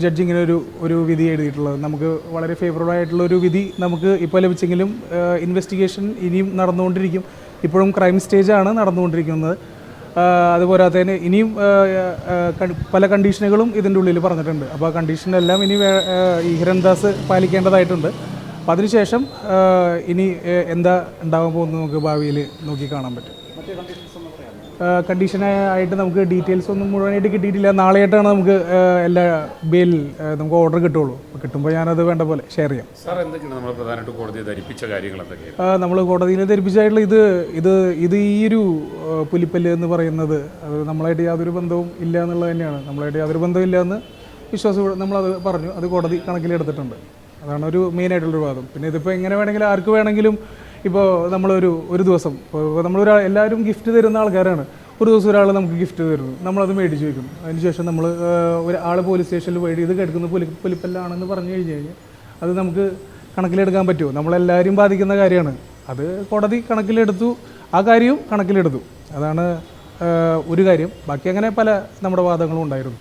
Judge ഇങ്ങനെ ഒരു വിധി എഴുതിയിട്ടുള്ളത്. നമുക്ക് വളരെ ഫേവറബിൾ ആയിട്ടുള്ള ഒരു വിധി നമുക്ക് ഇപ്പോൾ ലഭിച്ചെങ്കിലും ഇൻവെസ്റ്റിഗേഷൻ ഇനിയും നടന്നുകൊണ്ടിരിക്കും. ഇപ്പോഴും ക്രൈം സ്റ്റേജാണ് നടന്നുകൊണ്ടിരിക്കുന്നത്. അതുപോരാത്തതിന് ഇനിയും പല കണ്ടീഷനുകളും ഇതിൻ്റെ ഉള്ളിൽ പറഞ്ഞിട്ടുണ്ട്. അപ്പോൾ ആ കണ്ടീഷനെല്ലാം ഇനി ഈ ഹിരൺദാസ് പാലിക്കേണ്ടതായിട്ടുണ്ട്. അപ്പോൾ അതിനുശേഷം ഇനി എന്താ ഉണ്ടാകാൻ പോകുന്നത് നമുക്ക് ഭാവിയിൽ നോക്കി കാണാൻ പറ്റും. കണ്ടീഷനായിട്ട് നമുക്ക് ഡീറ്റെയിൽസ് ഒന്നും മുഴുവനായിട്ട് കിട്ടിയിട്ടില്ല. നാളെയായിട്ടാണ് നമുക്ക് എല്ലാ ബെയിൽ നമുക്ക് ഓർഡർ കിട്ടുള്ളൂ. കിട്ടുമ്പോൾ ഞാനത് വേണ്ട പോലെ ഷെയർ ചെയ്യാം. സാർ, എന്തൊക്കെയാണ് നമ്മൾ പ്രധാനമായിട്ട് കോടതിയെ ധരിപ്പിച്ച കാര്യങ്ങൾ എന്തൊക്കെയാണ്? നമ്മൾ കോടതിയിൽ ധരിപ്പിച്ചായിട്ടുള്ള ഇത് ഈ ഒരു പുലിപ്പല്ല് എന്ന് പറയുന്നത് അത് നമ്മളായിട്ട് യാതൊരു ബന്ധവും ഇല്ല എന്നുള്ളത് തന്നെയാണ്. നമ്മളായിട്ട് യാതൊരു ബന്ധവും ഇല്ല എന്ന് വിശ്വാസം നമ്മളത് പറഞ്ഞു. അത് കോടതി കണക്കിലെടുത്തിട്ടുണ്ട്. അതാണ് ഒരു മെയിനായിട്ടുള്ളൊരു വാദം. പിന്നെ ഇതിപ്പോൾ എങ്ങനെ വേണമെങ്കിലും ആർക്ക് വേണമെങ്കിലും ഇപ്പോൾ ഒരു ദിവസം ഇപ്പോൾ എല്ലാവരും ഗിഫ്റ്റ് തരുന്ന ആൾക്കാരാണ്. ഒരു ദിവസം ഒരാൾ നമുക്ക് ഗിഫ്റ്റ് തരുന്നു, നമ്മളത് മേടിച്ച് വയ്ക്കും. അതിനുശേഷം നമ്മൾ ഒരാൾ പോലീസ് സ്റ്റേഷനിൽ പോയിട്ട് ഇത് കേൾക്കുന്ന പുലിപ്പല്ലാണെന്ന് പറഞ്ഞു കഴിഞ്ഞാൽ അത് നമുക്ക് കണക്കിലെടുക്കാൻ പറ്റുമോ? നമ്മളെല്ലാവരും ബാധിക്കുന്ന കാര്യമാണ്. അത് കോടതി കണക്കിലെടുത്തു, ആ കാര്യവും കണക്കിലെടുത്തു. അതാണ് ഒരു കാര്യം. ബാക്കി അങ്ങനെ പല നമ്മുടെ വാദങ്ങളും ഉണ്ടായിരുന്നു.